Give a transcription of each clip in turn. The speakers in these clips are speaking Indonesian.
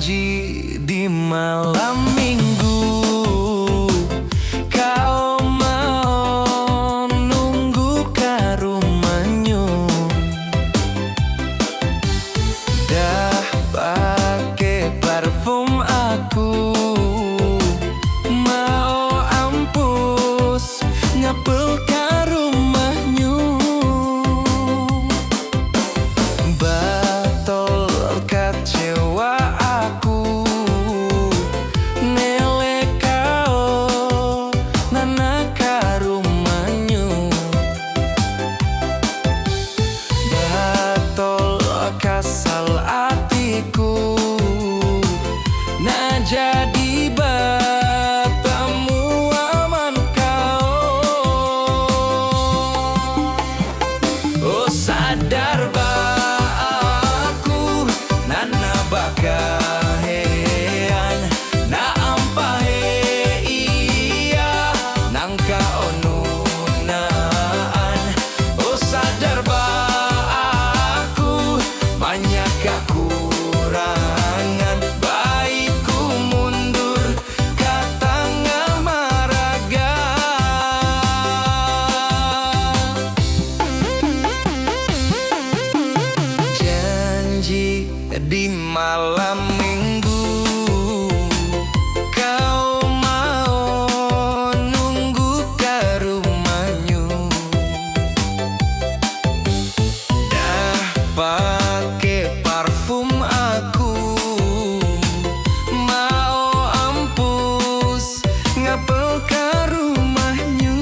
Janji di malam minggu kau mau nunggu ke rumahnya. Dah pakai parfum aku, mau ampus ngapel ke rumahnya. Batol kecewa aku nelek kau nana ke rumahnya. Batol kasal hatiku nah jadi batamu aman kau. Oh sadar ba aku nana bakahean na ampahe iya nangka onunaan. Oh sadar ba aku banyak kekurangan, baikku mundur ke tengah maraga. Janji di malam minggu kau mau nunggu ke rumahnya. Dah pakai parfum aku, mau ampus ngapel ke rumahnya.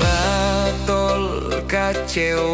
Batol kecewa